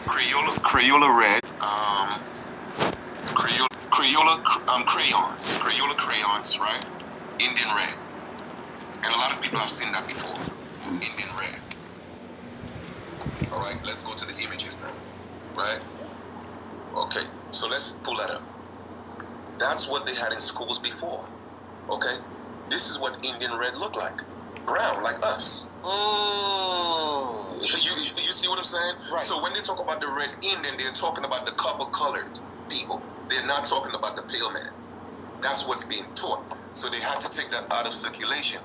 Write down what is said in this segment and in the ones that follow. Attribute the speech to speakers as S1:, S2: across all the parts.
S1: Crayola red, Crayola crayons, right? Indian red, and a lot of people have seen that before. Indian red. All right, let's go to the images now, right? Okay, so let's pull that up. That's what they had in schools before. Okay, this is what Indian red looked like. Brown, like us. You see what I'm saying? Right. So when they talk about the red Indian, they're talking about the copper-colored people. They're not talking about the pale man. That's what's being taught. So they had to take that out of circulation.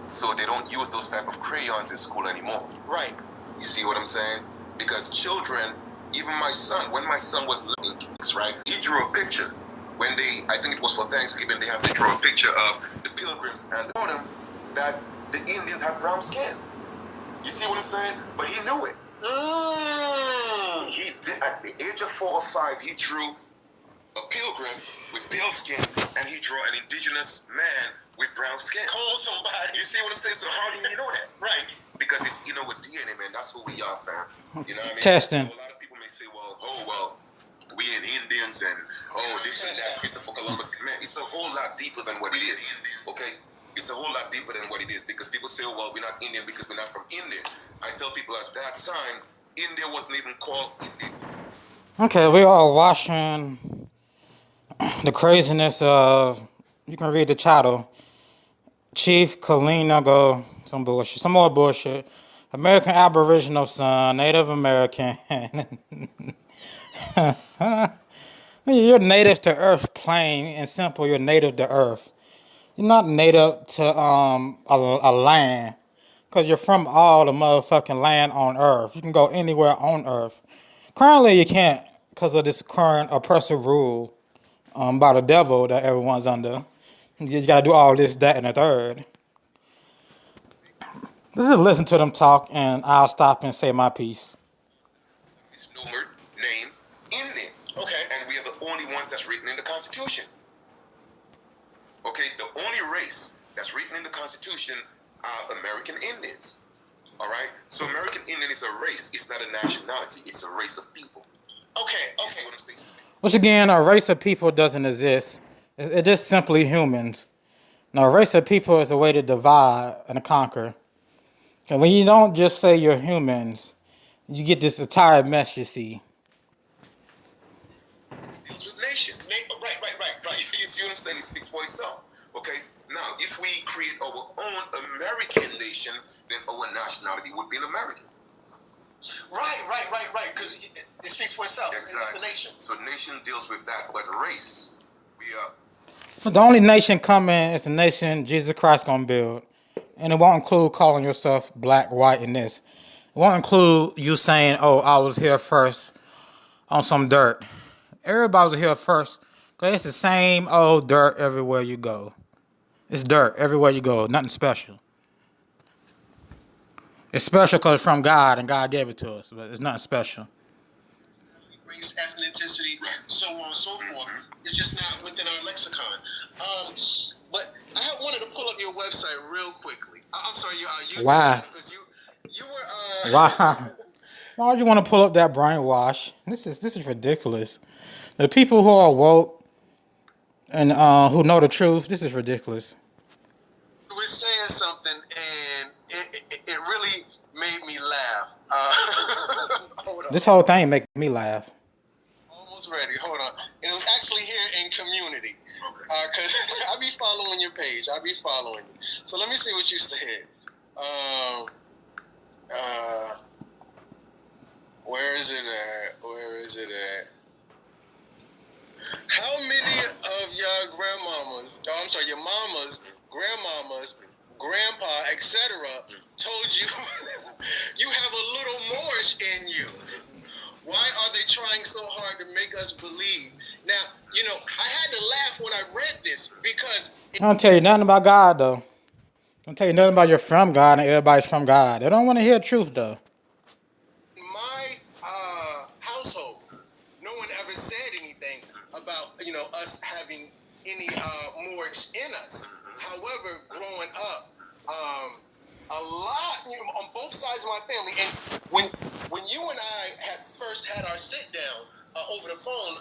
S1: So they don't use those type of crayons in school anymore. Right. You see what I'm saying? Because children, even my son, when my son was living, right, he drew a picture. When I think it was for Thanksgiving, they have to draw a picture of the pilgrims and told him that the Indians had brown skin. You see what I'm saying? But he knew it. He did, at the age of 4 or 5, he drew a pilgrim with pale skin, and he drew an indigenous man with brown skin. Call somebody. You see what I'm saying? So how do you know that? Right. Because it's, with DNA, man, that's who we are, fam. You know what I mean?
S2: Testing.
S1: So a lot of people may say, well, we ain't Indians and this and that, Christopher Columbus. Man, it's a whole lot deeper than what it is. Okay? It's a whole lot deeper than what it is, because people say, well, we're not Indian because we're not from India. I tell people at that time, India wasn't even called India.
S2: Okay, we are watching the craziness of, you can read the title, Chief Kalina go, some bullshit, some more bullshit. American Aboriginal son, Native American. You're native to Earth, plain and simple. You're native to Earth. You're not native to a land, because you're from all the motherfucking land on Earth. You can go anywhere on Earth. Currently, you can't, because of this current oppressive rule by the devil that everyone's under. You got to do all this, that, and the third. Let's just listen to them talk, and I'll stop and say my piece.
S1: Misnomered name Indian. Okay. And we are the only ones that's written in the Constitution. Okay, the only race that's written in the Constitution are American Indians. All right? So American Indian is a race. It's not a nationality. It's a race of people. Okay.
S2: Which again, a race of people doesn't exist. It's just simply humans. Now, a race of people is a way to divide and to conquer. And when you don't just say you're humans, you get this entire mess, you see.
S1: It deals with nation. Right. You see what I'm saying? It speaks for itself. Okay? Now, if we create our own American nation, then our nationality would be an American. Right. Because it speaks for itself. Exactly. It's the nation. So nation deals with that. But race, we are...
S2: The only nation coming is the nation Jesus Christ gonna build. And it won't include calling yourself black, white, and this. It won't include you saying, oh, I was here first on some dirt. Everybody was here first. Because it's the same old dirt everywhere you go. It's dirt everywhere you go. Nothing special. It's special because it's from God and God gave it to us. But it's nothing special.
S1: Race, ethnicity, so on and so forth. It's just not within our lexicon. But I wanted to pull up your website real quickly. I'm sorry, your YouTube
S2: Why?
S1: channel, because you were...
S2: Why? Why would you want to pull up that brainwash? This is ridiculous. The people who are woke and who know the truth, this is ridiculous.
S1: You were saying something, and it really made me laugh. Hold on.
S2: This whole thing makes me laugh.
S1: Almost ready. Hold on. And it was actually here in Community. Okay. Because I be following your page. I be following you. So let me see what you said. Where is it at? How many of your your mamas, grandmamas, grandpa, etc., told you you have a little Moorish in you? Why are they trying so hard to make us believe? Now, I had to laugh when I read this because...
S2: I don't tell you nothing about God, though. I don't tell you nothing about you're from God and everybody's from God. They don't want to hear truth, though.
S1: In my household, no one ever said anything about, us having any Moorish in us. However, growing up, a lot, on both sides of my family, and when you and I first had our sit down over the phone,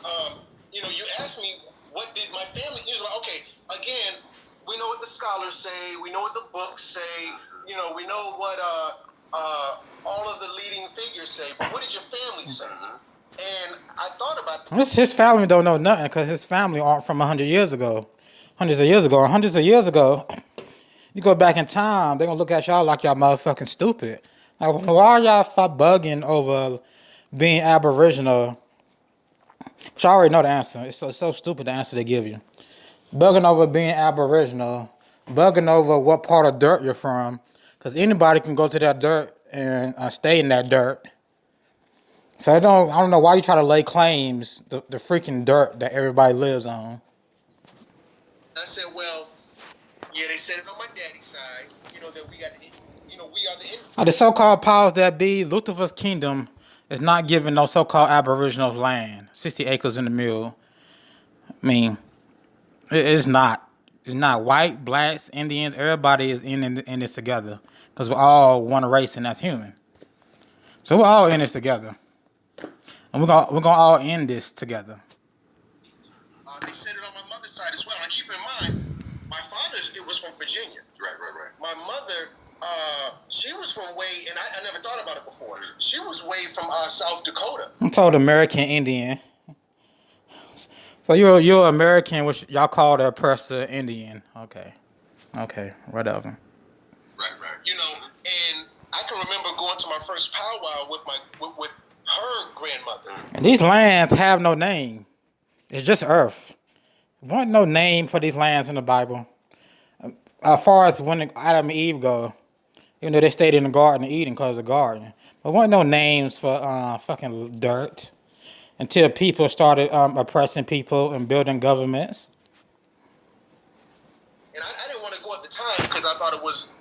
S1: you asked me what did my family. He was like, okay, again, we know what the scholars say, we know what the books say, we know what all of the leading figures say, but what did your family say? And I thought about
S2: his family don't know nothing because his family aren't from 100 years ago. Hundreds of years ago. You go back in time, they're gonna look at y'all like y'all motherfucking stupid. Like, why are y'all bugging over being Aboriginal? But y'all already know the answer. It's so stupid the answer they give you. Bugging over being Aboriginal, bugging over what part of dirt you're from, because anybody can go to that dirt and stay in that dirt. So I don't know why you try to lay claims the freaking dirt that everybody lives on.
S1: I said, well, yeah, they said it on my daddy's side, that we got, we are the...
S2: The so-called powers that be, Lucifer's kingdom is not giving no so-called Aboriginal land, 60 acres in the middle. I mean, it's not. It's not white, blacks, Indians, everybody is in this together. Because we're all one race and that's human. So we're all in this together. And we're gonna all end this together.
S1: They said it on my mother's side as well. And keep in mind, my father's, it was from Virginia. Right. My mother, she was from way, and I never thought about it before. She was way from South Dakota.
S2: I'm told American Indian. So you're American, which y'all call the oppressor Indian. Okay, whatever.
S1: Right. And I can remember going to my first powwow with her grandmother.
S2: And these lands have no name. It's just earth. There wasn't no name for these lands in the Bible. As far as when Adam and Eve go, even though they stayed in the Garden of Eden because of the garden, there wasn't no names for fucking dirt until people started oppressing people and building governments.
S1: And I didn't want to go at the time because I thought it was,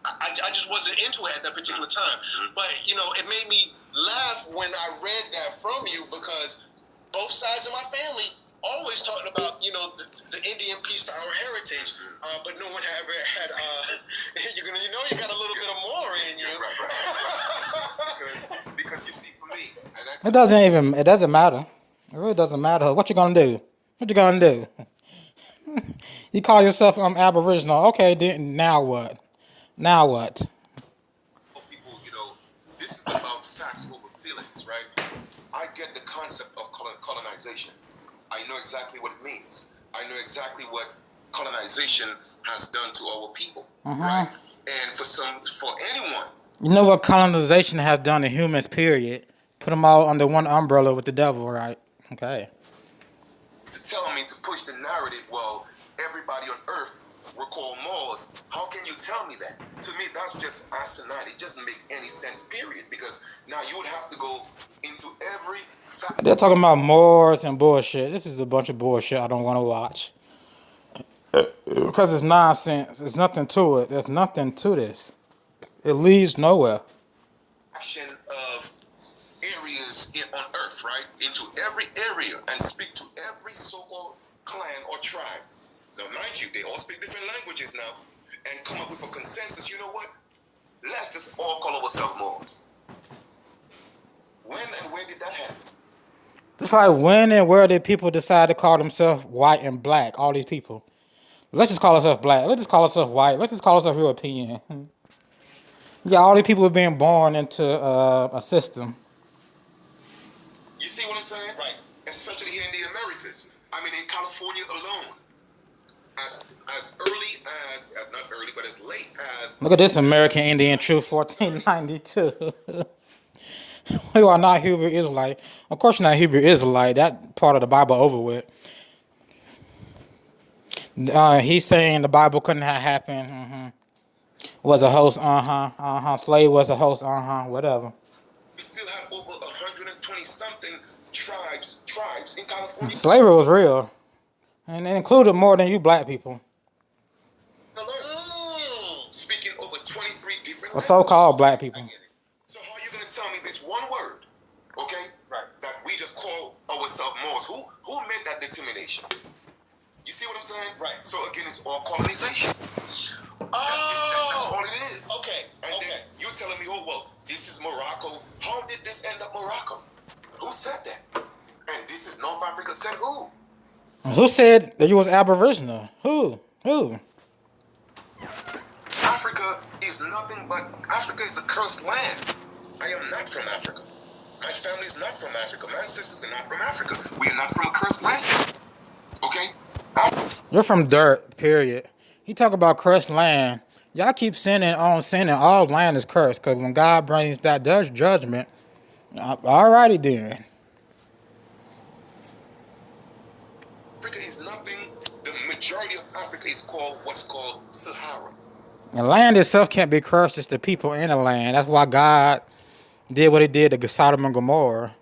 S1: I just wasn't into it at that particular time. But, it made me laugh when I read that from you because both sides of my family always talking about, the Indian piece to our heritage, but no one ever had, you got a little bit of more in you. Right. because you see, for me,
S2: It doesn't matter. It really doesn't matter. What you gonna do? You call yourself Aboriginal. Okay, then now what?
S1: People, this is about facts over feelings, right? I get the concept of colonization. I know exactly what it means. I know exactly what colonization has done to our people, right? And for anyone,
S2: you know what colonization has done to humans? Period. Put them all under one umbrella with the devil, right? Okay.
S1: To tell me to push the narrative, well, everybody on Earth were called Moors. How can you tell me that? To me, that's just asinine. It doesn't make any sense, period. Because now you would have to go into every fact.
S2: They're talking about Moors and bullshit. This is a bunch of bullshit I don't want to watch. Because it's nonsense. There's nothing to it. There's nothing to this. It leads nowhere.
S1: Action of areas on Earth, right? Into every area and speak to every so-called clan or tribe. Now, mind you, they all speak different languages now and come up with a consensus. You know what? Let's just all call ourselves Moors. When and where did that happen?
S2: It's like when and where did people decide to call themselves white and black? All these people. Let's just call ourselves black. Let's just call ourselves white. Let's just call ourselves European. Yeah, all these people are being born into a system.
S1: You see what I'm saying? Right. Especially here in the Americas. I mean, in California alone. As early as not early, but as late as...
S2: Look at this American Indian Truth 1492. You are not Hebrew Israelite. Of course you're not Hebrew Israelite. That part of the Bible over with. He's saying the Bible couldn't have happened. Was a host, Slave was a host, whatever.
S1: We still have over 120 something tribes in California.
S2: Slavery was real. And it included more than you black people.
S1: Speaking over 23 different
S2: Or so-called black people.
S1: So how are you going to tell me this one word, okay, right, that we just call ourselves Moors? Who made that determination? You see what I'm saying? Right. So again, it's all colonization. Oh! That's all it is. Okay. And then you're telling me, oh, well, This is Morocco. How did this end up Morocco? Who said that? And this is North Africa said who?
S2: Who said that you was Aboriginal? Who?
S1: Africa is nothing but, Africa is a cursed land. I am not from Africa. My family is not from Africa. My ancestors are not from Africa. We are not from a cursed land. Okay?
S2: You're from dirt, period. You talk about cursed land. Y'all keep sinning on sinning. All land is cursed. Because when God brings that judgment, alrighty then.
S1: Africa is nothing. The majority of Africa is called what's called Sahara.
S2: The land itself can't be cursed. It's the people in the land. That's why God did what he did to Sodom and Gomorrah.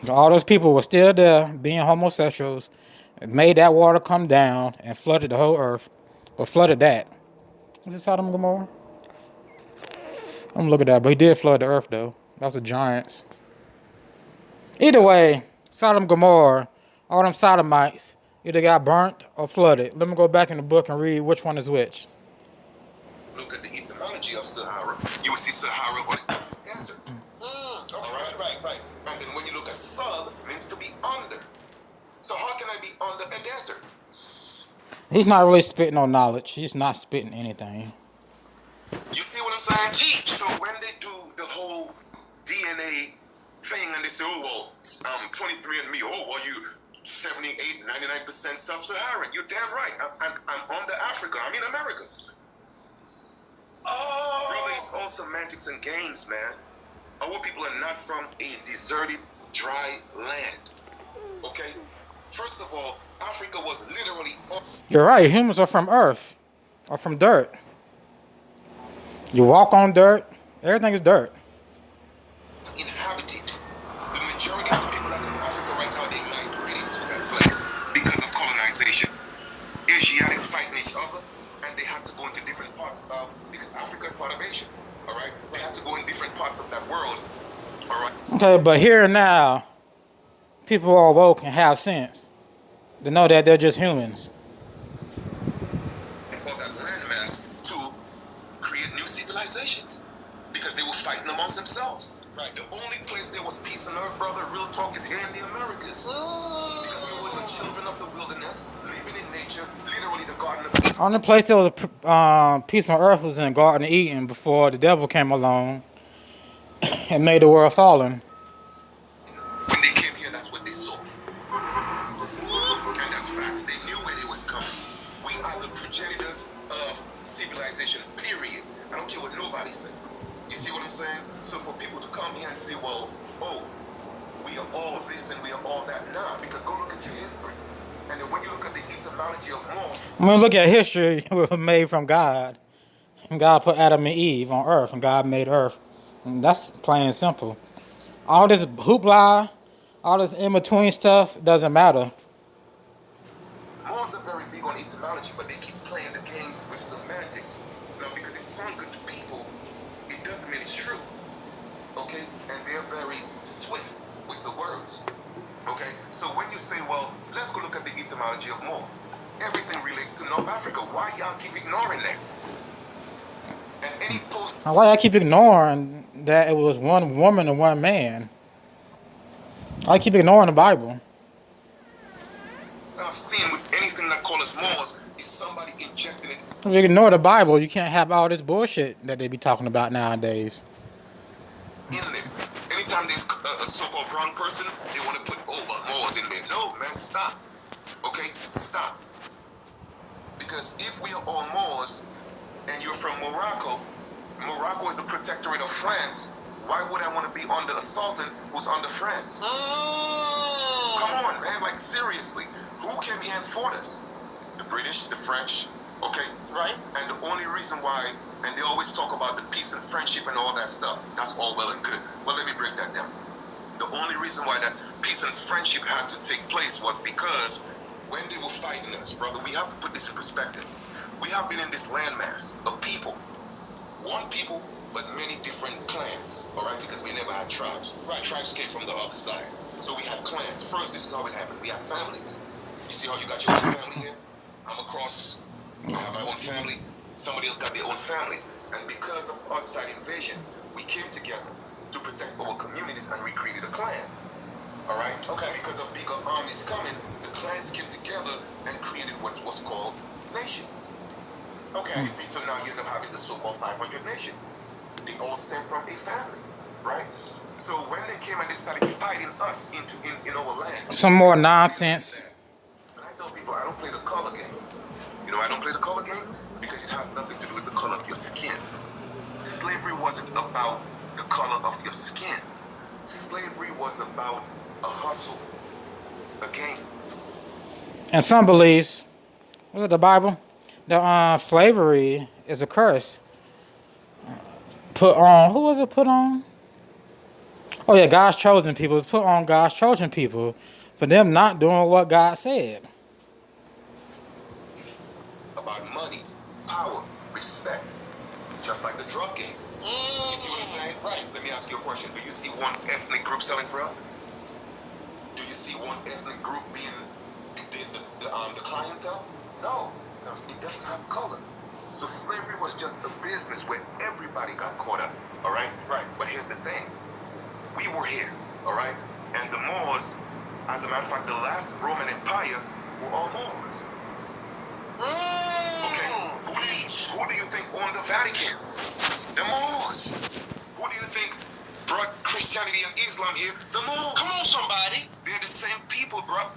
S2: All those people were still there being homosexuals. It made that water come down and flooded the whole earth. Or flooded that. Was it Sodom and Gomorrah? I'm gonna look at that, but he did flood the earth though. That was the giants. Either way, Sodom and Gomorrah, all them sodomites either got burnt or flooded. Let me go back in the book and read which one is which.
S1: Look at the etymology of Sahara. You will see Sahara or this is desert. Right. And then when you look at sub, means to be under. So how can I be under a desert?
S2: He's not really spitting no knowledge. He's not spitting anything.
S1: You see what I'm saying? Teach. So when they do the whole DNA thing and they say, oh, well, 23andMe, oh, well, you 78, 99% sub-Saharan. You're damn right. I'm under Africa. I'm in America. Oh. Brother, it's all semantics and games, man. Our people are not from a deserted, dry land. Okay? First of all, Africa was literally...
S2: You're right. Humans are from earth. Or from dirt. You walk on dirt. Everything is dirt.
S1: Inhabited. The majority of the people that's in Africa right now, they migrated to that place because of colonization. Asiatics fighting each other, and they had to go into different parts of... Because Africa is part of Asia. All right? They had to go in different parts of that world. All right?
S2: Okay, but here and now, people are woke and have sense. They know that they're just humans.
S1: All that landmass to create new civilizations because they were fighting amongst themselves. Right. The only place there was peace on earth, brother, real talk, is here in the Americas. Because we were the children of the wilderness, living in nature, literally the Garden of Eden.
S2: Only place there was a peace on earth was in the Garden of Eden before the devil came along and made the world fallen.
S1: When they came here, that's what they saw. And that's facts. They knew where they was coming. We are the progenitors of civilization, period. I don't care what nobody said. You see what I'm saying? So for people to come here and say, well, oh, we are all this and we are all that. Nah, because go look at your history. And then when you look at the etymology of more...
S2: When we look at history, we were made from God. And God put Adam and Eve on earth, and God made earth. And that's plain and simple. All this hoopla, all this in-between stuff doesn't matter.
S1: Moors are very big on etymology, but they keep playing the games with semantics. Now, because it sounds good to people, it doesn't mean it's true. Okay? And they're very swift with the words. Okay? So when you say, well, let's go look at the etymology of Moor. Everything relates to North Africa. Why y'all keep ignoring that? And any post...
S2: Now, why I keep ignoring that it was one woman and one man? I keep ignoring the Bible.
S1: I've seen with anything that calls us Moors is somebody injecting it.
S2: If you ignore the Bible, you can't have all this bullshit that they be talking about nowadays.
S1: In there. Anytime there's a so-called brown person, they want to put, Moors in there. No, man, stop. Okay? Stop. Because if we are all Moors, and you're from Morocco, Morocco is a protectorate of France, why would I want to be under a sultan who's under France? Come on, man, like seriously. Who came here and fought us? The British, the French, okay, right? And the only reason why, and they always talk about the peace and friendship and all that stuff, that's all well and good. Well, let me break that down. The only reason why that peace and friendship had to take place was because when they were fighting us, brother, we have to put this in perspective. We have been in this landmass of people. One people, but many different clans, all right? Because we never had tribes. Right. Tribes came from the other side. So we had clans. First, this is how it happened. We had families. You see how you got your own family here? I'm across. I have my own family. Somebody else got their own family. And because of outside invasion, we came together to protect our communities and we created a clan. All right? Okay. Because of bigger armies coming, the clans came together and created what was called nations. Okay. You see, so now you end up having the so-called 500 nations. They all stem from a family, right? So when they came and they started fighting us in our land.
S2: Some more nonsense.
S1: And I tell people I don't play the color game. You know, I don't play the color game because it has nothing to do with the color of your skin. Slavery wasn't about the color of your skin. Slavery was about a hustle, a game.
S2: And some beliefs, was it the Bible? That slavery is a curse. Put on, who was it put on? Oh yeah, God's chosen people. It's put on God's chosen people for them not doing what God said.
S1: About money, power, respect. Just like the drug game. You see what I'm saying? Right. Let me ask you a question. Do you see one ethnic group selling drugs? Do you see one ethnic group being the clientele? No. No. It doesn't have color. So slavery was just a business where everybody got caught up. All right? Right. But here's the thing. We were here. All right? And the Moors, as a matter of fact, the last Roman Empire were all Moors. Okay. Who do you think owned the Vatican? The Moors. Who do you think brought Christianity and Islam here? The Moors. Come on, somebody. They're the same people, bro.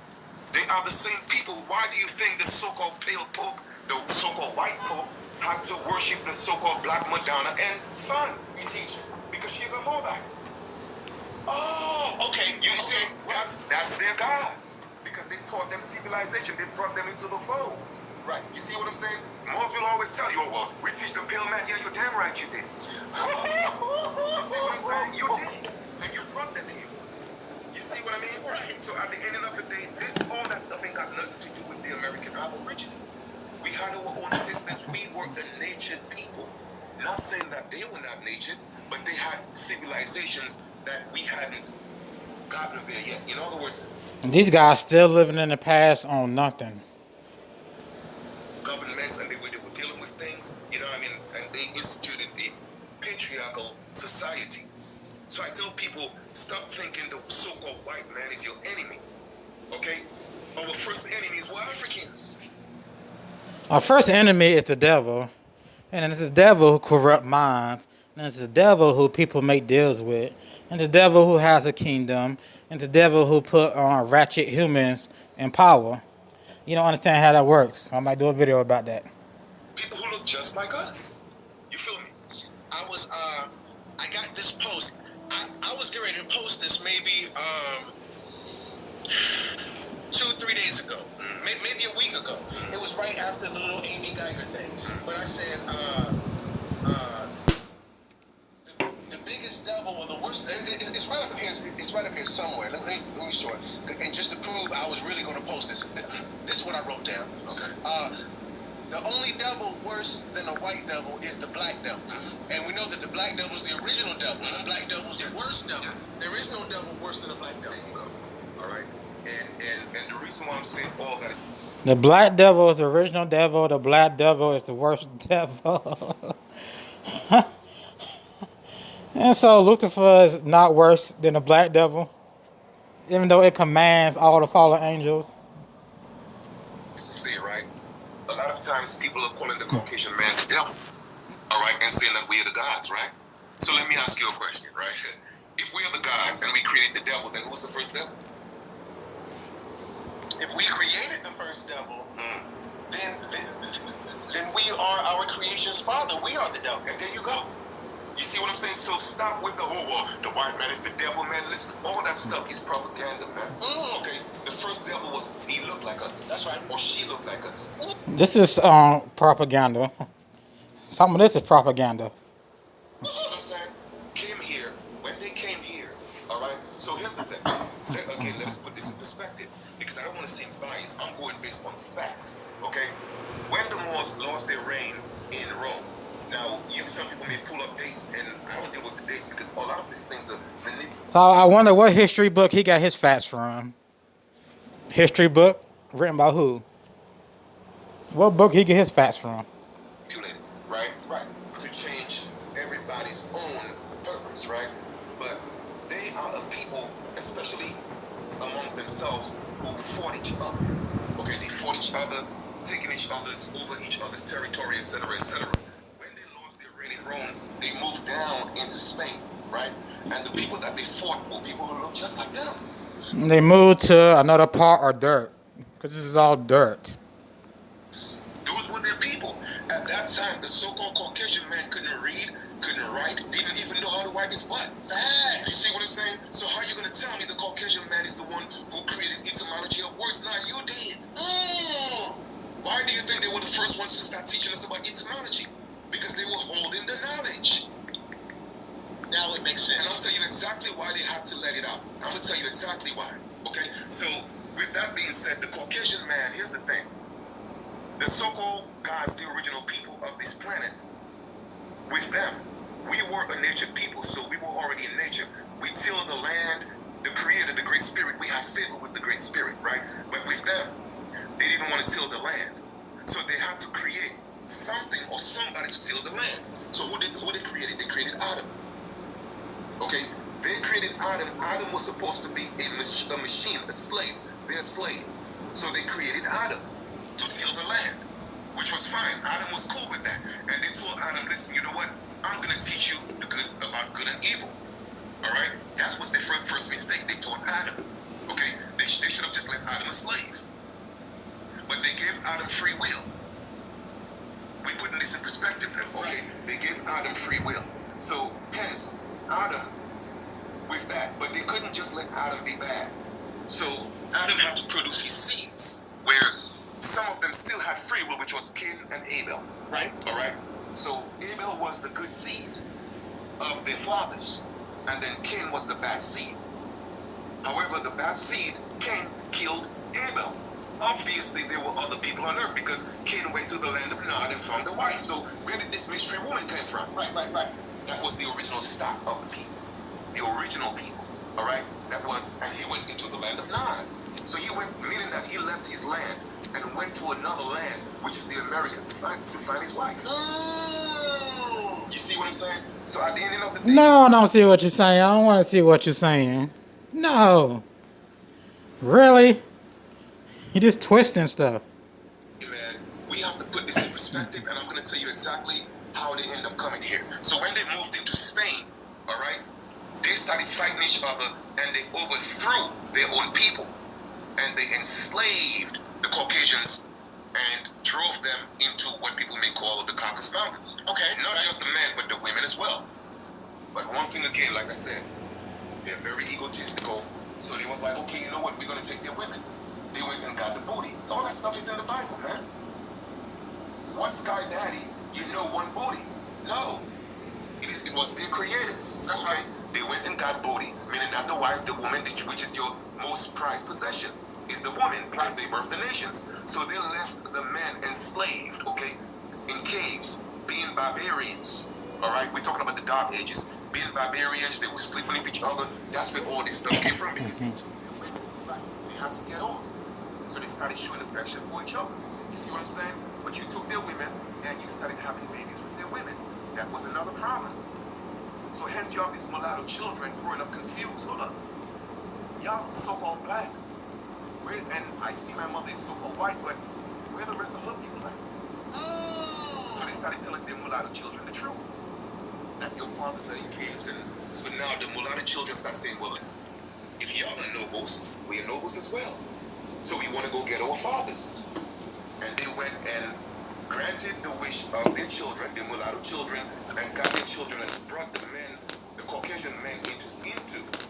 S1: They are the same people. Why do you think the so-called pale pope, the so-called white pope, had to worship the so-called black Madonna and son? You teach because she's a Moabite. Oh, okay. You see, that's their gods because they taught them civilization. They brought them into the fold. Right. You see what I'm saying? Moors will always tell you, oh, well, we teach the pale man. Yeah, you're damn right you did. You see what I'm saying? You did. And you brought them here. You see what I mean? Right. So at the end of the day, all that stuff ain't got nothing to do with the American Aborigine. We had our own systems. We were a natured people. Not saying that they were not natured, but they had civilizations that we hadn't gotten there yet. In other words,
S2: These guys still living in the past on nothing.
S1: Governments and the way they were dealing with things, you know what I mean? And they instituted a patriarchal society. So I tell people, stop thinking the so-called white man is your enemy. Okay? Our first enemies were Africans.
S2: Our first enemy is the devil. And it's the devil who corrupt minds. And it's the devil who people make deals with. And the devil who has a kingdom. And the devil who put ratchet humans in power. You don't understand how that works. I might do a video about that.
S1: People who look just like us. You feel me? I got this post. I was getting ready to post this maybe 2-3 days ago. Maybe a week ago. It was right after the little Amy Geiger thing. But I said, the biggest devil or the worst, it's right up here. It's right up here somewhere. Let me show it. And just to prove I was really going to post this. This is what I wrote down. Okay. The only devil worse than a white devil is the black devil. And we know that the black devil is the original devil. The black devil is the worst devil. Yeah. There is no devil worse than a black devil. There you go. All right. And the reason why I'm saying all that.
S2: The black devil is the original devil. The black devil is the worst devil. And so Lucifer is not worse than the black devil, even though it commands all the fallen angels.
S1: See, right? A lot of times people are calling the Caucasian man the devil, all right, and saying that we are the gods, right? So let me ask you a question, right? If we are the gods and we created the devil, then who's the first devil? If we created the first devil, then we are our creation's father. We are the devil. And there you go. You see what I'm saying? So stop with the whole, well, the white man is the devil, man. Listen, all that stuff is propaganda, man. Okay, the first devil was, he looked like us. That's right. Or she looked like us.
S2: This is propaganda. Some of this is propaganda.
S1: That's what I'm saying. Came here, when they came here, all right? So here's the thing. Okay, let's put this in perspective because I don't want to seem biased. I'm going based on facts, okay? When the Moors lost their reign in Rome, now, some people may pull up dates, and I don't deal with the dates because a lot of these things are manipulated.
S2: So I wonder what history book he got his facts from. History book? Written by who? What book he get his facts from?
S1: Right? Right. To change everybody's own but they are a people, especially amongst themselves, who fought each other. Okay, they fought each other, taking each other's over each other's territory, etc., etc. When they lost their reign in Rome, they moved down into Spain, right? And the people that they fought were people who looked just like them.
S2: They moved to another part of dirt, because this is all dirt.
S1: Those were their people. At that time, the so-called Caucasian man couldn't read, couldn't write, didn't even know how to wipe his butt. Facts. You see what I'm saying? So how are you going to tell me the Caucasian man is the one who created etymology of words? Nah, you did. Why do you think they were the first ones to start teaching us about etymology? Because they were holding the knowledge. Now it makes sense. And I'll tell you exactly why they had to let it out. I'm going to tell you exactly why. Okay? So, with that being said, the Caucasian man, here's the thing. The so-called gods, the original people of this planet, with them, we were a nature people, so we were already in nature. We till the land, the creator, the great spirit, we have favor with the great spirit, right? But with them, they didn't want to till the land. So they had to create something or somebody to till the land. So who they created? They created Adam. Okay? They created Adam. Adam was supposed to be a machine, a slave, their slave. So they created Adam to till the land, which was fine. Adam was cool with that. And they told Adam, listen, you know what? I'm going to teach you the good about good and evil. All right? That was the first mistake. They taught Adam. Okay? They should have just let Adam a slave. But they gave Adam free will. We're putting this in perspective now. Okay? They gave Adam free will. So, hence, Adam, with that, but they couldn't just let Adam be bad. So, Adam had to produce his seeds, where some of them still had free will, which was Cain and Abel. Right. All right. So Abel was the good seed of their fathers, and then Cain was the bad seed. However, the bad seed, Cain, killed Abel. Obviously, there were other people on earth because Cain went to the land of Nod and found a wife. So where did this mystery woman come from? Right. That was the original stock of the people. The original people. All right. That was, and he went into the land of Nod. So he went, meaning that he left his land and went to another land, which is the Americas, to find his wife. You see what I'm saying? So at the end of the day...
S2: No, I don't see what you're saying. I don't want to see what you're saying. No. Really? You're just twisting stuff.
S1: Man, we have to put this in perspective, and I'm going to tell you exactly how they end up coming here. So when they moved into Spain, all right, they started fighting each other, and they overthrew their own people. And they enslaved the Caucasians and drove them into what people may call the Caucasus Mountain. Okay, not just the men, but the women as well. But one thing again, like I said, they're very egotistical. So they was like, okay, you know what? We're going to take their women. They went and got the booty. All that stuff is in the Bible, man. What Sky Daddy, you know, one booty? No. It was their creators. That's right. They went and got booty, meaning that the wife, the woman, which is your most prized possession, is the woman, because they birthed the nations. So they left the men enslaved, okay, in caves, being barbarians. All right, we're talking about the Dark Ages. Being barbarians, they were sleeping with each other. That's where all this stuff came from, because they took their women. They had to get off. So they started showing affection for each other. You see what I'm saying? But you took their women and you started having babies with their women. That was another problem. So hence you have these mulatto children growing up confused. Hold up. Y'all so-called black. And I see my mother is so-called white, but where the rest of her people at? So they started telling their mulatto children the truth. That your fathers are in caves. And so now the mulatto children start saying, well, listen, if y'all are nobles, we are nobles as well. So we want to go get our fathers. And they went and granted the wish of their children, their mulatto children, and got their children and brought the men, the Caucasian men, into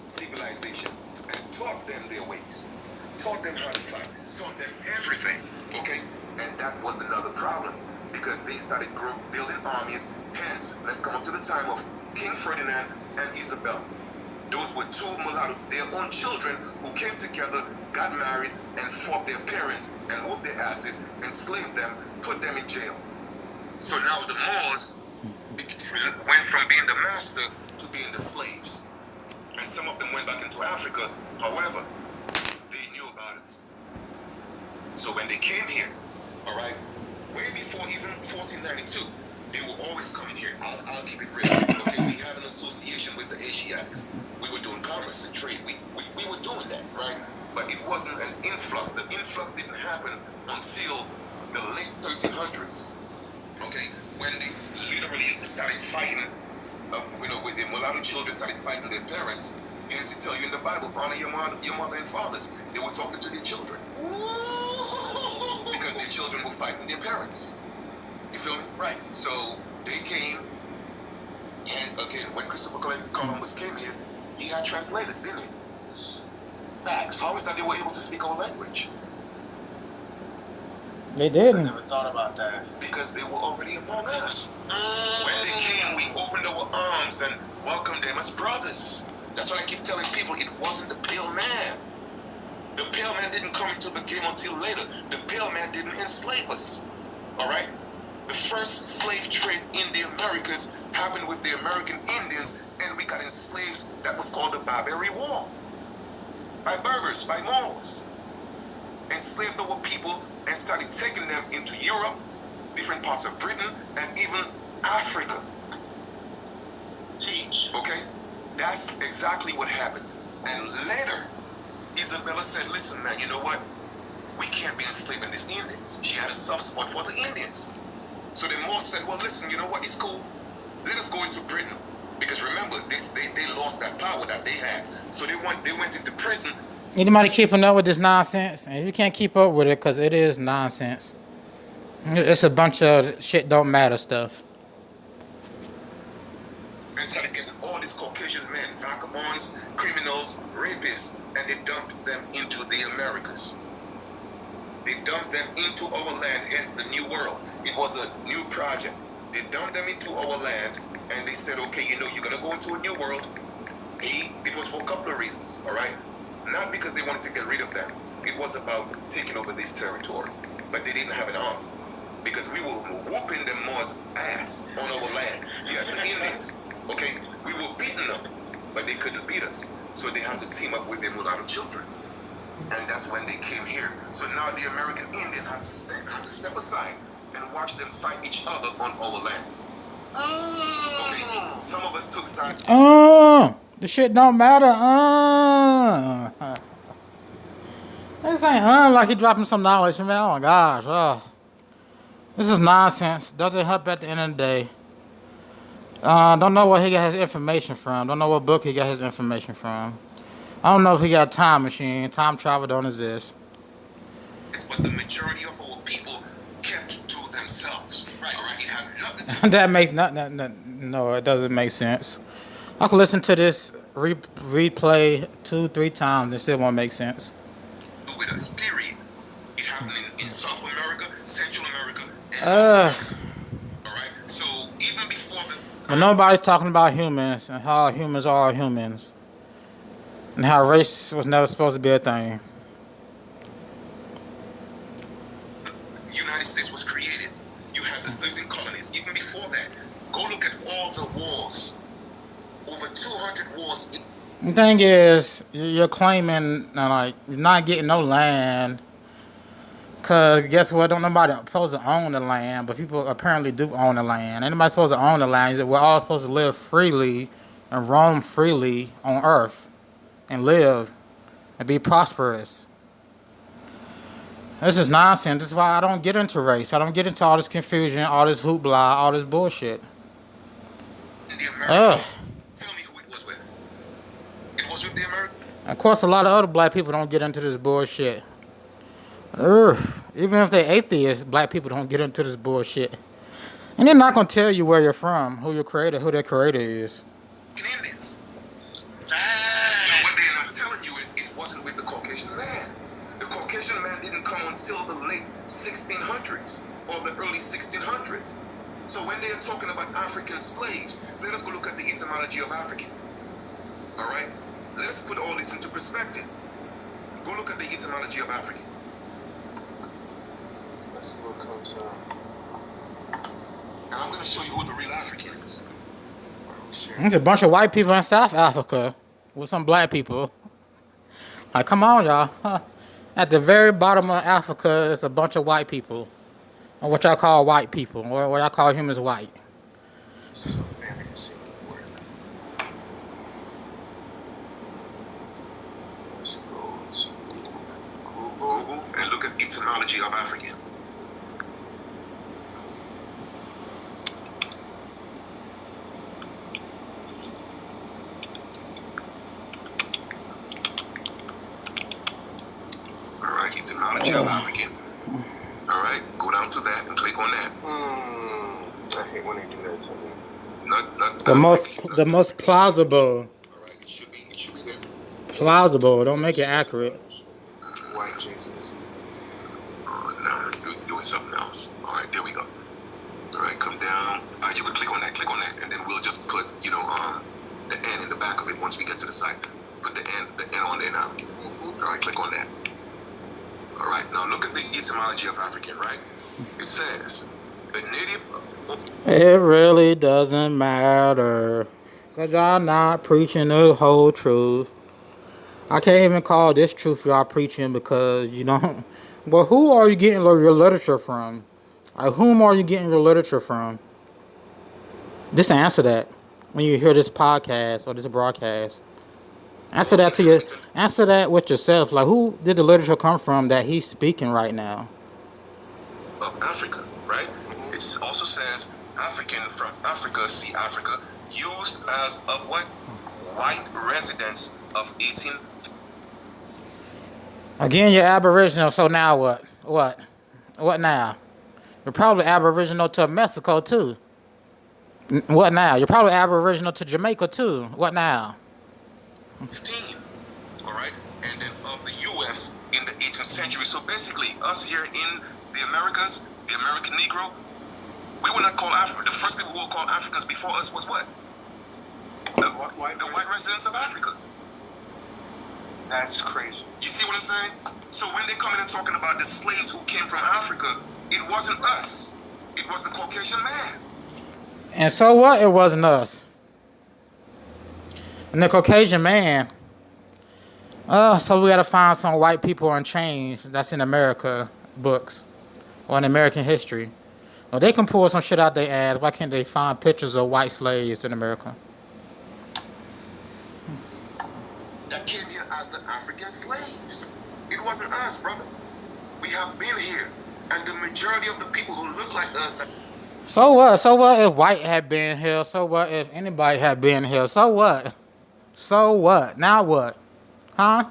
S1: civilization and taught them their ways, taught them how to fight, taught them everything, okay? And that was another problem because they started building armies. Hence, let's come up to the time of King Ferdinand and Isabella. Those were two mulatto, their own children who came together, got married, and fought their parents and whooped their asses, enslaved them, put them in jail. So now the Moors went from being the master to being the slaves. And some of them went back into Africa. However, they knew about us. So when they came here, all right, way before even 1492, they were always coming here. I'll keep it real. Okay, we had an association with the Asiatics. illicit trade. We were doing that, right? But it wasn't an influx. The influx didn't happen until the late 1300s. Okay, when they literally started fighting, with the mulatto children started fighting their parents. It has to tell you in the Bible, honor your mother and fathers. They were talking to their children because their children were fighting their parents. You feel me? Right. So they came, and again, when Christopher Columbus came here, he had translators, didn't he? Facts. How is that they were able to speak our language?
S2: They didn't.
S1: I never thought about that. Because they were already among us. When they came, we opened our arms and welcomed them as brothers. That's what I keep telling people. It wasn't the pale man. The pale man didn't come into the game until later. The pale man didn't enslave us. All right? The first slave trade in the Americas happened with the American Indians, and we got enslaved. That was called the Barbary War. By Berbers, by Moors. Enslaved our people and started taking them into Europe, different parts of Britain, and even Africa. Teach. Okay? That's exactly what happened. And later, Isabella said, listen, man, you know what? We can't be enslaving these Indians. She had a soft spot for the Indians. So the Moors said, well, listen, you know what? It's cool. Let us go into Britain. Because remember, they lost that power that they had. So they went into prison.
S2: Anybody keeping up with this nonsense? And you can't keep up with it because it is nonsense. It's a bunch of shit don't matter stuff.
S1: And started getting all these Caucasian men, vagabonds, criminals, rapists, and they dumped them into the Americas. They dumped them into our land, hence the New World. It was a new project. They dumped them into our land, and they said, okay, you're going to go into a new world. It was for a couple of reasons, all right? Not because they wanted to get rid of them. It was about taking over this territory. But they didn't have an army. Because we were whooping the Moors' ass on our land. Yes, the Indians. Okay? We were beating them, but they couldn't beat us. So they had to team up with their mulatto children. And that's when they came here. So now the American Indian had to step aside and watch them fight each other on our land. Okay? Some of us took sides.
S2: The shit don't matter. This ain't like he dropping some knowledge. Man, oh my gosh. This is nonsense. Doesn't help at the end of the day. Don't know where he got his information from. Don't know what book he got his information from. I don't know if he got a time machine. Time travel don't exist.
S1: But the majority of our people kept to themselves. Right. All right. It had nothing to
S2: That makes no, it doesn't make sense. I can listen to this replay 2-3 times and still won't make sense.
S1: do with us, period. It happened in South America, Central America, and North America. All right. So even before
S2: but nobody's talking about humans and how humans are humans. And how race was never supposed to be a thing.
S1: the United States was created, you had the 13 colonies. Even before that, go look at all the wars. Over 200 wars.
S2: The thing is, you're claiming like you're not getting no land. Cause guess what? Don't nobody supposed to own the land, but people apparently do own the land. Ain't nobody supposed to own the land. We're all supposed to live freely and roam freely on Earth. And live and be prosperous. This is nonsense. This is why I don't get into race. I don't get into all this confusion, all this hoopla, all this bullshit.
S1: The Americans. Tell me who it was with. It was with the Americans.
S2: Of course, a lot of other black people don't get into this bullshit. Even if they're atheists, black people don't get into this bullshit. And they're not gonna tell you where you're from, who your creator, who their creator is.
S1: Indians. Wasn't with the Caucasian man. The Caucasian man didn't come until the late 1600s or the early 1600s. So when they are talking about African slaves, let us go look at the etymology of African. All right? Let us put all this into perspective. Go look at the etymology of African. Let's see what comes out. And I'm going to show you who the real African is.
S2: There's a bunch of white people in South Africa with some black people. Like, come on, y'all. At the very bottom of Africa is a bunch of white people. Or what y'all call white people. Or what y'all call humans white.
S1: of African. All right, etymology of African. All right, go down to that and click on that. I hate when they do that to me. Not
S2: the most plausible.
S1: All right, it should be there.
S2: Plausible. Don't make it accurate.
S1: White Jesus. Oh no, you're doing something else. All right, there we go. All right, come down. You can click on that, and then we'll just put, the N in the back of it once we get to the site. Put the N on there now. All right, click on that. All right, now look at the etymology of African, right? It says, a native...
S2: It really doesn't matter, because y'all not preaching the whole truth. I can't even call this truth y'all preaching because you don't... But who are you getting your literature from? Whom are you getting your literature from? Just answer that when you hear this podcast or this broadcast. Answer that to you. Answer that with yourself. Like, who did the literature come from that he's speaking right now?
S1: Of Africa, right? It also says African from Africa, see Africa, used as of what? White residents of 18...
S2: Again, you're Aboriginal, so now what? What now? You're probably Aboriginal to Mexico, too. What now? You're probably Aboriginal to Jamaica, too. What now?
S1: 15, all right? And then of the U.S. in the 18th century. So basically, us here in the Americas, the American Negro, we were not called Africa. The first people who were called Africans before us was what? The white residents of Africa. That's crazy. You see what I'm saying? So when they come in and talking about the slaves who came from Africa, it wasn't us. It was the Caucasian man.
S2: And so what? It wasn't us. And the Caucasian man. So we gotta find some white people on chains that's in America books or in American history. Well, they can pull some shit out their ass. Why can't they find pictures of white slaves in America?
S1: That came here as the African slaves. It wasn't us, brother. We have been here. And the majority of the people who look like us...
S2: So what? So what if white had been here? So what if anybody had been here? So what? So what? Now what? Huh?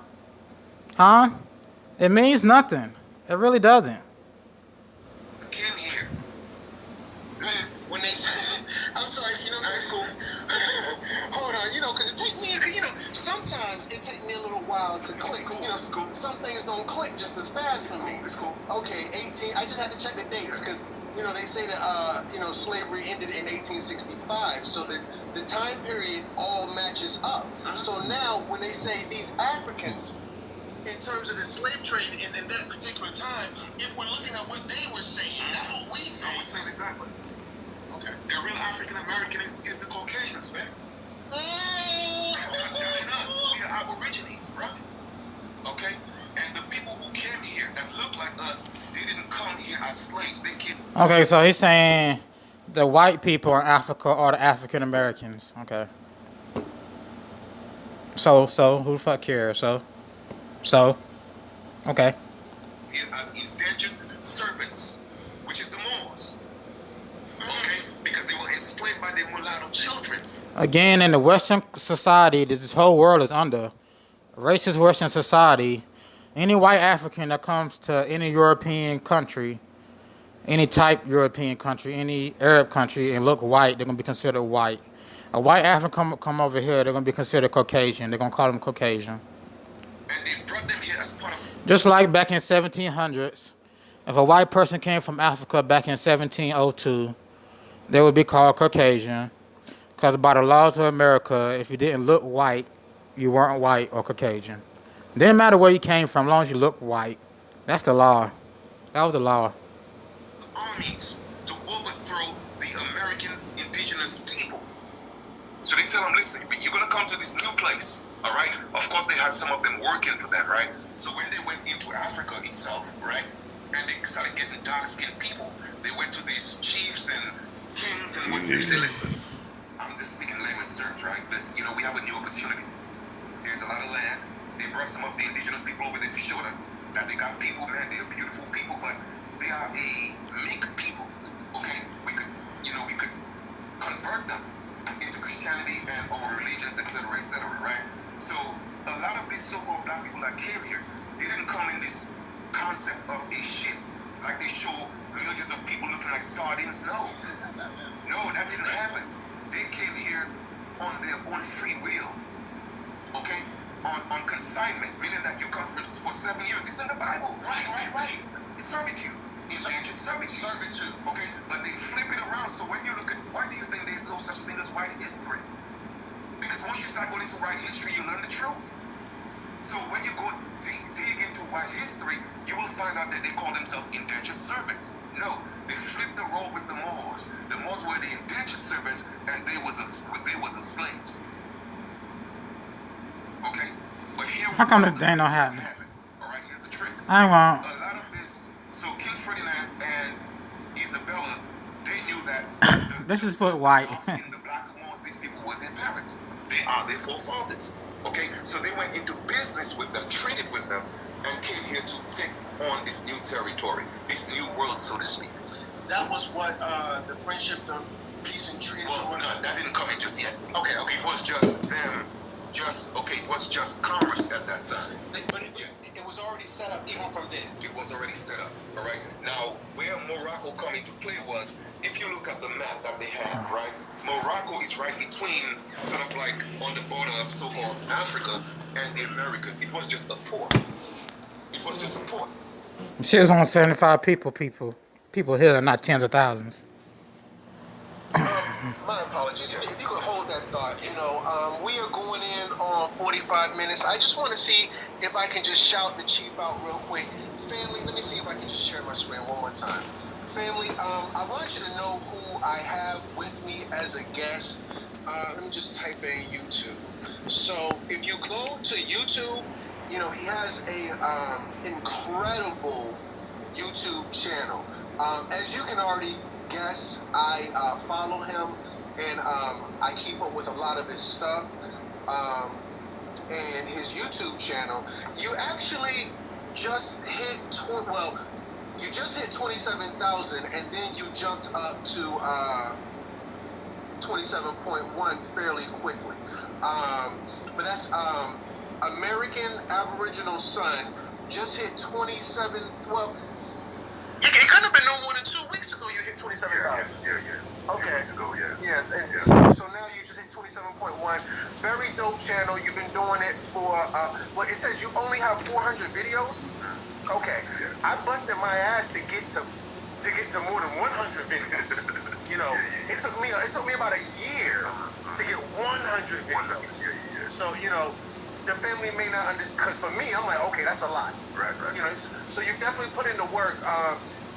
S2: It means nothing. It really doesn't.
S1: Came here. When they say... I'm sorry, that's cool. Hold on, because it take me... sometimes it take me a little while to click. Cool. Some things don't click just as fast for me. It's cool. Okay, 18... I just had to check the dates, because... they say that, slavery ended in 1865, so the time period all matches up. So now, when they say these Africans, in terms of the slave trade in that particular time, if we're looking at what they were saying, not what we say. No, we're saying exactly. Okay. The real African American is the Caucasians, man. That ain't us. We are Aborigines, bro. Okay? And the people who came here that look like us, they didn't come here as slaves. They came...
S2: Okay, so he's saying the white people in Africa are the African Americans. Okay. So who the fuck cares? So, okay.
S1: Here as indentured servants, which is the Moors. Okay? Because they were enslaved by their mulatto children.
S2: Again, in the Western society that this whole world is under, racist Western society, any white African that comes to any European country, any type European country, any Arab country, and look white, they're going to be considered white. A white African come over here, they're going to be considered Caucasian. They're going to call them Caucasian.
S1: And they brought them here as part of...
S2: Just like back in 1700s, if a white person came from Africa back in 1702, they would be called Caucasian. Because by the laws of America, if you didn't look white, you weren't white or Caucasian. Didn't matter where you came from, as long as you looked white. That's the law. That was the law.
S1: Armies to overthrow the American indigenous people. So they tell them, listen, you're going to come to this new place, all right? Of course, they had some of them working for that, right? So when they went into Africa itself, right, and they started getting dark-skinned people, they went to these chiefs and kings and what they say, listen, I'm just speaking layman's terms, right? Listen, we have a new opportunity. There's a lot of land. They brought some of the indigenous people over there to show them. That they got people, man, they're beautiful people, but they are a meek people. Okay? We could convert them into Christianity and our religions, etc., right? So a lot of these so-called black people that came here, they didn't come in this concept of a ship, like they show millions of people looking like sardines. No, that didn't happen. They came here on their own free will, okay? On consignment, meaning that you come for 7 years. It's in the Bible. Right. Servitude. Indentured servitude. Okay? But they flip it around. So when you look at, why do you think there's no such thing as white history? Because once you start going into white history, you learn the truth. So when you go dig into white history, you will find out that they call themselves indentured servants. No, they flipped the role with the Moors. The Moors were the indentured servants, and they was the slaves. Okay, but here.
S2: How come this thing don't happen?
S1: All right, here's the trick.
S2: I won't.
S1: A lot of this. So King Ferdinand and Isabella, they knew that.
S2: Let's just put white.
S1: The black Moors, these people were their parents. They are their forefathers. Okay, so they went into business with them, traded with them, and came here to take on this new territory, this new world, so to speak.
S3: That was what the friendship, the peace and treaty.
S1: Well, no, that didn't come in just yet. Okay, it was just them. It was just commerce at that time.
S3: But it was already set up even from then.
S1: It was already set up, all right? Now, where Morocco come into play was, if you look at the map that they have, right? Morocco is right between, sort of like on the border of so-called Africa and the Americas. It was just a port.
S2: Shit was only 75 people. People here, not tens of thousands.
S3: My apologies. If you could hold that thought, we are going in on 45 minutes. I just want to see if I can just shout the chief out real quick. Family, let me see if I can just share my screen one more time. Family, I want you to know who I have with me as a guest. Let me just type in YouTube. So if you go to YouTube, he has a incredible YouTube channel. As you can already guess, I follow him, and I keep up with a lot of his stuff. And his YouTube channel, you actually just hit 27,000, and then you jumped up to 27.1 fairly quickly. But that's American Aboriginal Son just hit 27. Well, it couldn't have been no more than 2 weeks ago you hit 27,000.
S1: Yeah.
S3: Okay.
S1: 2 weeks ago,
S3: Yeah. So now you just hit 27.1. Very dope channel. You've been doing it for, it says you only have 400 videos? Okay.
S1: Yeah.
S3: I busted my ass to get to more than 100 videos. It took me about a year to get 100 videos.
S1: Yeah.
S3: So, the family may not understand, because for me, I'm like, okay, that's a lot.
S1: Right.
S3: So you definitely put in the work.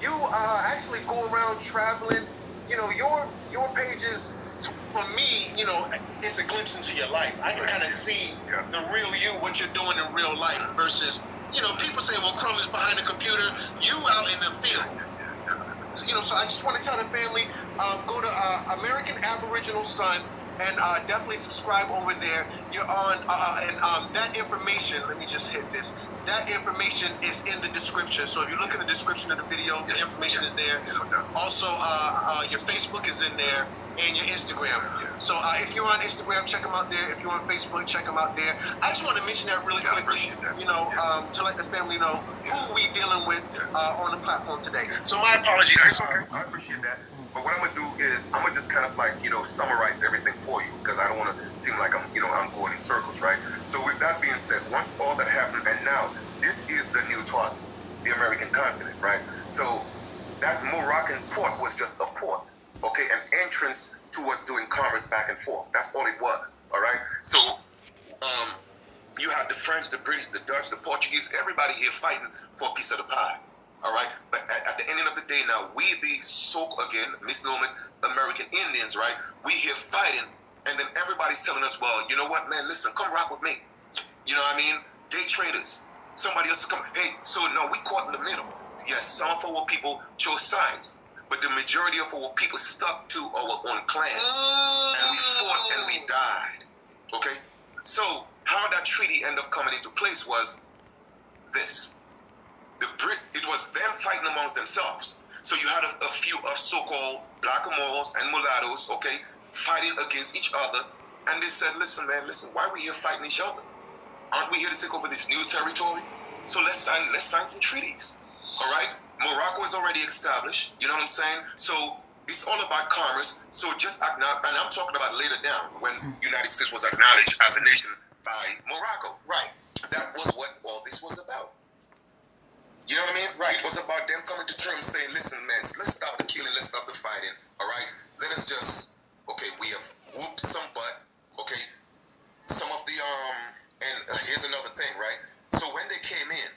S3: You actually go around traveling. Your pages, for me, it's a glimpse into your life. I can kind of see the real you, what you're doing in real life versus, people say, well, Crum is behind the computer. You out in the field. So I just want to tell the family, go to American Aboriginal Son, and definitely subscribe over there. You're on, and that information, let me just hit this. That information is in the description. So if you look in the description of the video, the information is there. Also, your Facebook is in there, and your Instagram. So if you're on Instagram, check them out there. If you're on Facebook, check them out there. I just want to mention that really quickly.
S1: I appreciate that.
S3: To let the family know who we dealing with on the platform today. So my apologies.
S1: It's okay. I appreciate that. But what I'm gonna do is I'm gonna just kind of like summarize everything for you, because I don't want to seem like I'm going in circles, right? So with that being said, once all that happened, and now this is the new talk, the American continent, right? So that Moroccan port was just a port, okay, an entrance to us doing commerce back and forth. That's all it was, all right? So you had the French, the British, the Dutch, the Portuguese, everybody here fighting for a piece of the pie. All right, but at the ending of the day, now we the misnomer American Indians, right? We here fighting, and then everybody's telling us, well, you know what, man? Listen, come rock with me. You know what I mean? Day traders. Somebody else is coming. Hey, so no, we caught in the middle. Yes, some of our people chose sides, but the majority of our people stuck to our own clans, and we fought and we died. Okay, so how that treaty ended up coming into place was this. it was them fighting amongst themselves. So you had a few of so-called blackamoors and mulattoes, okay, fighting against each other. And they said, listen, man, why are we here fighting each other? Aren't we here to take over this new territory? So let's sign some treaties. All right? Morocco is already established. You know what I'm saying? So it's all about commerce. So just acknowledge, and I'm talking about later down when United States was acknowledged as a nation by Morocco. Right. That was what all this was about. You know what I mean? Right. It was about them coming to terms saying, listen, man, let's stop the killing, let's stop the fighting. All right? Let us just, okay, we have whooped some butt. Okay? Some of the, and here's another thing, right? So when they came in,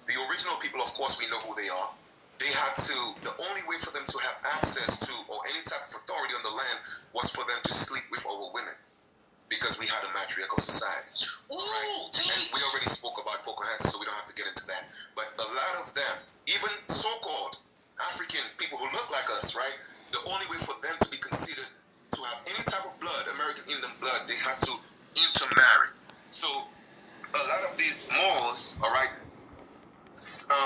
S1: the original people, of course, we know who they are. They had to, the only way for them to have access to or any type of authority on the land was for them to sleep with our women. Because we had a matriarchal society. Ooh, right? And we already spoke about Pocahontas, so we don't have to get into that. But a lot of them, even so-called African people who look like us, right? The only way for them to be considered to have any type of blood, American Indian blood, they had to intermarry. So a lot of these Moors, all right,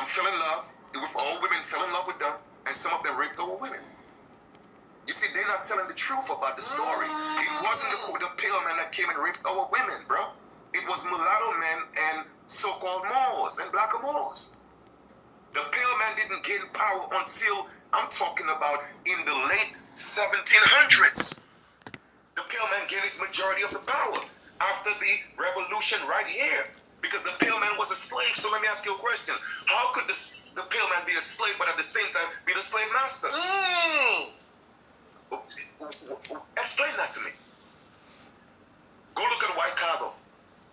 S1: fell in love with all women, fell in love with them, and some of them raped our women. You see, they're not telling the truth about the story. It wasn't the pale man that came and raped our women, bro. It was mulatto men and so-called Moors and blackamoors. The pale man didn't gain power until, I'm talking about, in the late 1700s. The pale man gained his majority of the power after the revolution right here. Because the pale man was a slave. So let me ask you a question. How could the pale man be a slave but at the same time be the slave master? Explain that to me. Go look at White Cargo.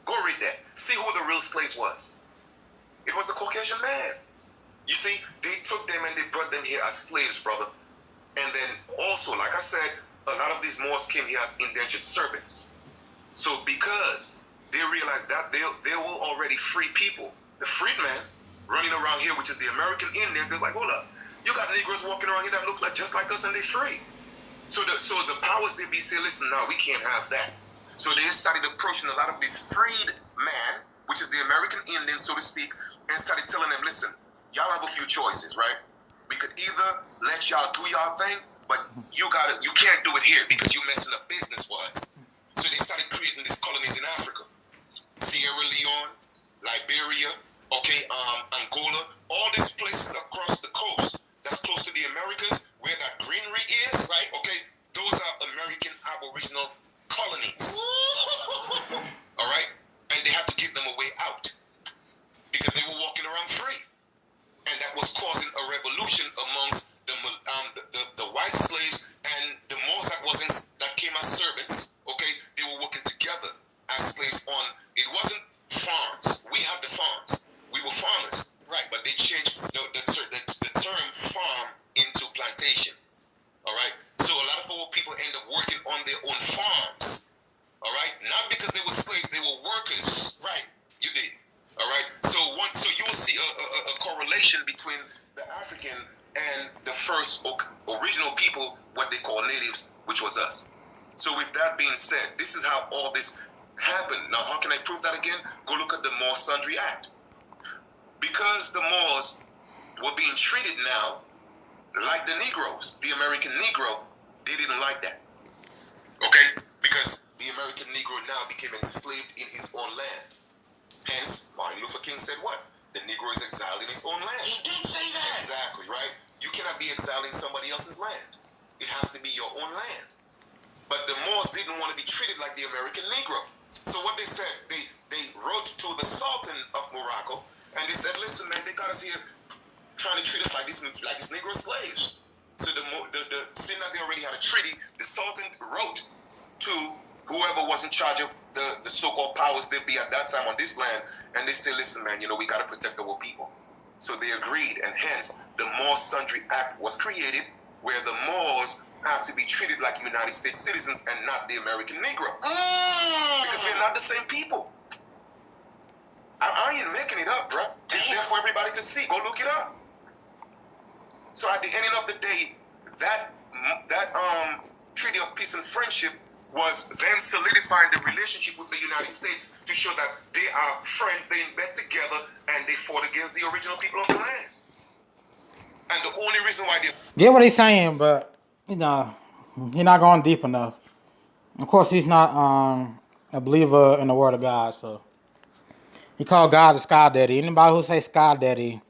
S1: Go read that. See who the real slaves was. It was the Caucasian man. You see, they took them and they brought them here as slaves, brother. And then also, like I said, a lot of these Moors came here as indentured servants. So because they realized that they were already free people, the freedmen running around here, which is the American Indians, they're like, hold up, you got Negroes walking around here that look like just like us and they're free. So the powers they be say, listen, no, we can't have that. So they started approaching a lot of these freed men, which is the American Indians, so to speak, and started telling them, listen, y'all have a few choices, right? We could either let y'all do y'all thing, but you can't do it here because you're messing up business for us. So they started creating these colonies in Africa. Sierra Leone, Liberia, okay, Angola, all these places across the coast that's close to the Americas, where that greenery is, right? Okay, those are American Aboriginal colonies. All right? And they had to give them a way out because they were walking around free. And that was causing a revolution amongst the white slaves and the Moors that came as servants. Okay, they were working together as slaves on. It wasn't farms. We had the farms. We were farmers, right? But they changed the term farm into plantation. All right. So a lot of our people end up working on their own farms. All right, not because they were slaves, they were workers. Right. You did. All right. So you will see a correlation between the African and the first original people, what they call natives, which was us. So with that being said, this is how all this happened. Now, how can I prove that again? Go look at the Moor Sundry Act. Because the Moors were being treated now like the Negroes, the American Negro, they didn't like that. Okay? Because the American Negro now became enslaved in his own land. Hence, Martin Luther King said what? The Negro is exiled in his own land. He did say that. Exactly, right? You cannot be exiled in somebody else's land. It has to be your own land. But the Moors didn't want to be treated like the American Negro. So what they said, they wrote to the Sultan of Morocco, and they said, listen, man, they got us here trying to treat us like these Negro slaves. So seeing that they already had a treaty, the Sultan wrote to whoever was in charge of the so-called powers that be at that time on this land, and they say, listen, man, we got to protect our people. So they agreed, and hence the Moor Sundry Act was created, where the Moors have to be treated like United States citizens and not the American Negro. Because we're not the same people. I ain't making it up, bro. It's there for everybody to see. Go look it up. So at the ending of the day, that Treaty of Peace and Friendship was them solidifying the relationship with the United States to show that they friends, they met together and they fought against the original people of the land. And the only reason why they
S2: Get what he's saying, but he's not going deep enough. Of course, he's not a believer in the word of God, so he called God the Sky Daddy. Anybody who say Sky Daddy,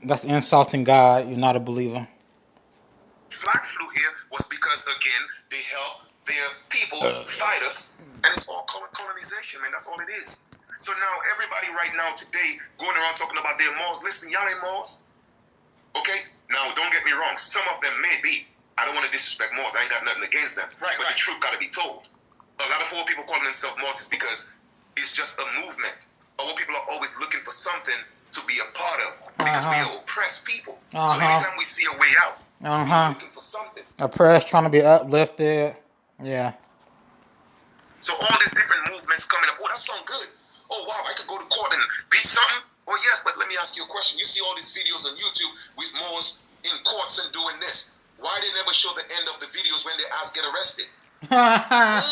S2: that's insulting God. You're not a believer.
S1: flag flew here was because, again, they helped their people fight us. And it's all colonization, man. That's all it is. So now everybody right now today going around talking about their malls. Listen, y'all ain't malls. Okay? Now, don't get me wrong. Some of them may be. I don't want to disrespect malls. I ain't got nothing against them. Right, but the truth got to be told. A lot of old people calling themselves malls is because it's just a movement. Old people are always looking for something to be a part of because we are oppressed people. So anytime we see a way out, we're looking for something.
S2: Oppressed, trying to be uplifted. Yeah.
S1: So all these different movements coming up. Oh, that sounds good. Oh, wow, I could go to court and beat something. Oh, yes, but let me ask you a question. You see all these videos on YouTube with Moors in courts and doing this. Why they never show the end of the videos when they ask get arrested? Why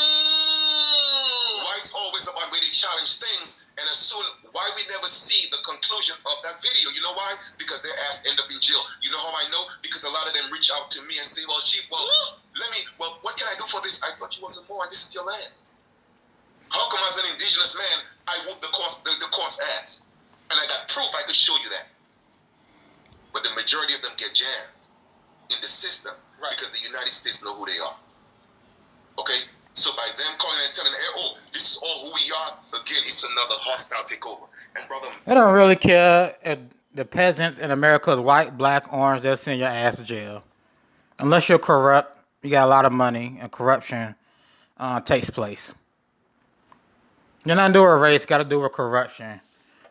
S1: it's always about where they challenge things, and as soon why we never see the conclusion of that video? You know why? Because their ass end up in jail. You know how I know? Because a lot of them reach out to me and say, "Well, Chief, what can I do for this? I thought you was a Moor, and this is your land. How come as an indigenous man I whooped the court's ass, and I got proof I could show you that?" But the majority of them get jammed in the system because the United States know who they are. Okay, so by them calling and telling, "Oh, this is all who we are," again, it's another hostile takeover. And brother,
S2: They don't really care if the peasants in America is white, black, orange. They'll send your ass to jail. Unless you're corrupt, you got a lot of money, and corruption takes place. You're not doing race, got to do with corruption.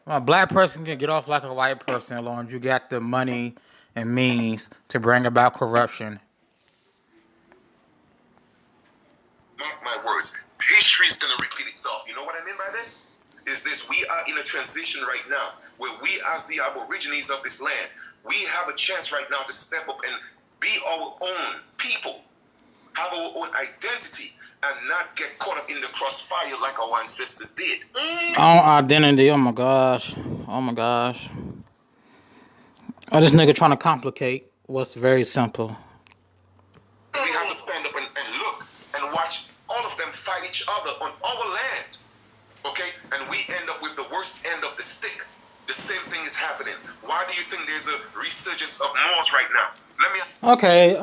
S2: A black person can get off like a white person as long as you got the money and means to bring about corruption.
S1: mark my words, history is going to repeat itself. You know what I mean by this? Is this, we are in a transition right now where we as the Aborigines of this land, we have a chance right now to step up and be our own people, have our own identity, and not get caught up in the crossfire like our ancestors did.
S2: Own identity, oh my gosh. Oh my gosh. Oh, this nigga trying to complicate what's very simple.
S1: We have to stand up and look and watch all of them fight each other on our land. Okay? And we end up with the worst end of the stick. The same thing is happening. Why do you think there's a resurgence of Moors right now?
S2: Okay,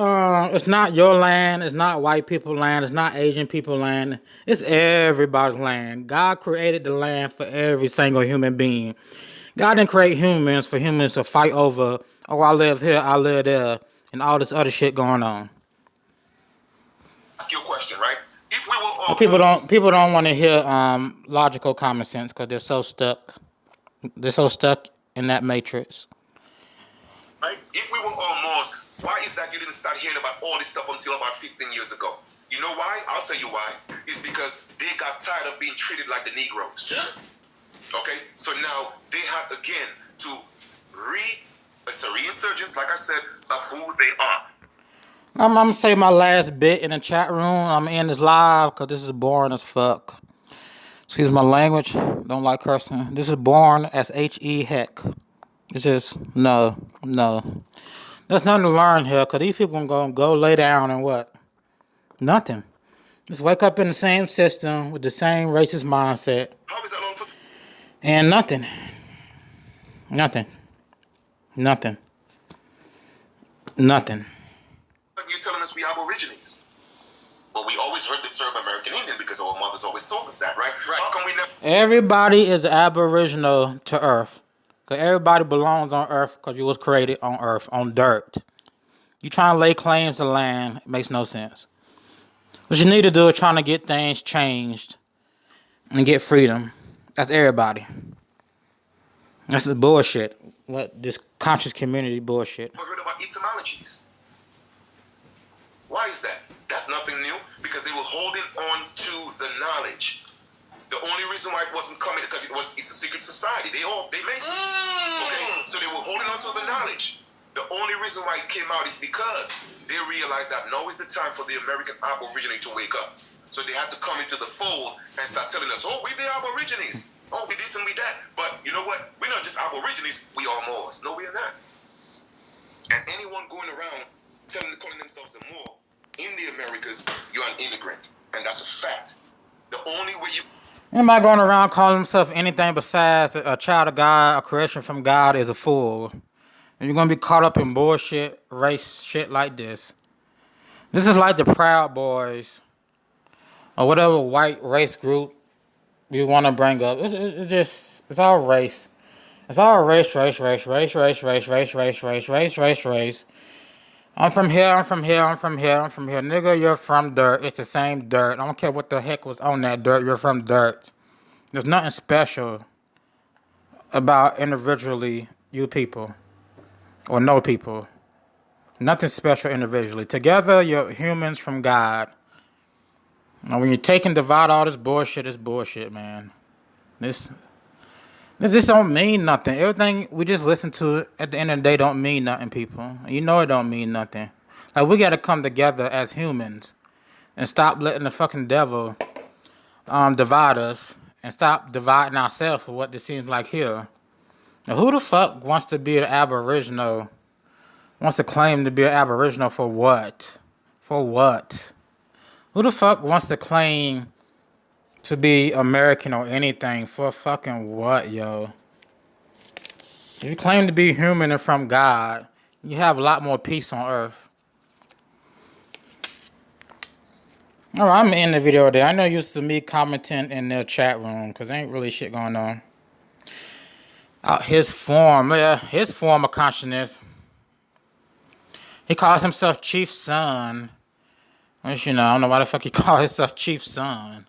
S2: it's not your land, it's not white people's land, it's not Asian people's land, it's everybody's land. God created the land for every single human being. God didn't create humans for humans to fight over, oh, I live here, I live there, and all this other shit going on.
S1: Ask you a question, right? If we were all
S2: people don't want to hear logical common sense because they're so stuck in that matrix.
S1: Right? If we were all Moors, why is that you didn't start hearing about all this stuff until about 15 years ago? You know why? I'll tell you why. It's because they got tired of being treated like the Negroes. Yeah. Okay? So now they have, again, to it's a resurgence, like I said, of who they are.
S2: I'm going to say my last bit in the chat room. I'm in this live because this is boring as fuck. Excuse my language. Don't like cursing. This is boring as H-E heck. It's just, no. There's nothing to learn here because these people are going to go lay down and what? Nothing. Just wake up in the same system with the same racist mindset.
S1: How is that all for?
S2: And nothing. You're
S1: telling us we Aborigines. But we always heard the term American Indian because our mothers always told us that, right? How come we never...
S2: Everybody is Aboriginal to Earth. Because everybody belongs on Earth because you was created on Earth, on dirt. You trying to lay claims to land, it makes no sense. What you need to do is trying to get things changed and get freedom. That's everybody. That's the bullshit. What this conscious community bullshit.
S1: I heard about etymologies. Why is that? That's nothing new because they were holding on to the knowledge. The only reason why it wasn't coming because it's a secret society. They Masons. Okay, so they were holding on to the knowledge. The only reason why it came out is because they realized that now is the time for the American Aborigine to wake up. So they had to come into the fold and start telling us, "Oh, we're the Aborigines." Oh, we this and we that. But you know what? We're not just Aborigines. We are Moors. No, we are not. And anyone going around calling themselves a Moor in the Americas, you're an immigrant. And that's a fact. The only way you...
S2: Anybody going around calling himself anything besides a child of God, a creation from God, is a fool. And you're going to be caught up in bullshit, race shit like this. This is like the Proud Boys or whatever white race group you want to bring up. It's all race. It's all race. I'm from here, Nigga, you're from dirt. It's the same dirt. I don't care what the heck was on that dirt. You're from dirt. There's nothing special about individually you people or no people. Nothing special individually. Together, you're humans from God. And when you take and divide all this bullshit, it's bullshit, man. This don't mean nothing. Everything we just listen to at the end of the day don't mean nothing, people. You know it don't mean nothing. Like, we gotta come together as humans and stop letting the fucking devil divide us and stop dividing ourselves for what this seems like here. Now, who the fuck wants to be an Aboriginal? Wants to claim to be an Aboriginal for what? For what? Who the fuck wants to claim to be American or anything for fucking what, yo? If you claim to be human and from God, you have a lot more peace on earth. Alright, I'm gonna end the video there. I know you used to me commenting in their chat room because there ain't really shit going on. His form of consciousness. He calls himself Chief Son. Which, I don't know why the fuck he calls himself Chief Son.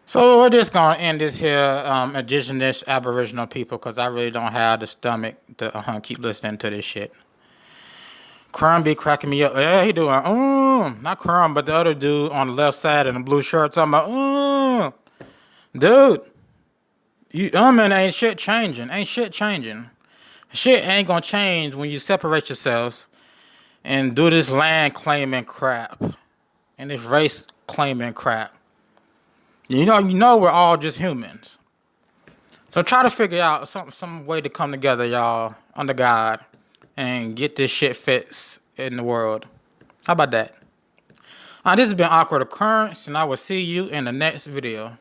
S2: So we're just gonna end this here indigenous Aboriginal people because I really don't have the stomach to keep listening to this shit. Crumb be cracking me up. Yeah, he doing not Crumb, but the other dude on the left side in the blue shirt talking about dude. Man, ain't shit changing. Shit ain't gonna change when you separate yourselves and do this land claiming crap and this race claiming crap. You know we're all just humans. So try to figure out some way to come together, y'all, under God, and get this shit fixed in the world. How about that? This has been Awkward Occurrence, and I will see you in the next video.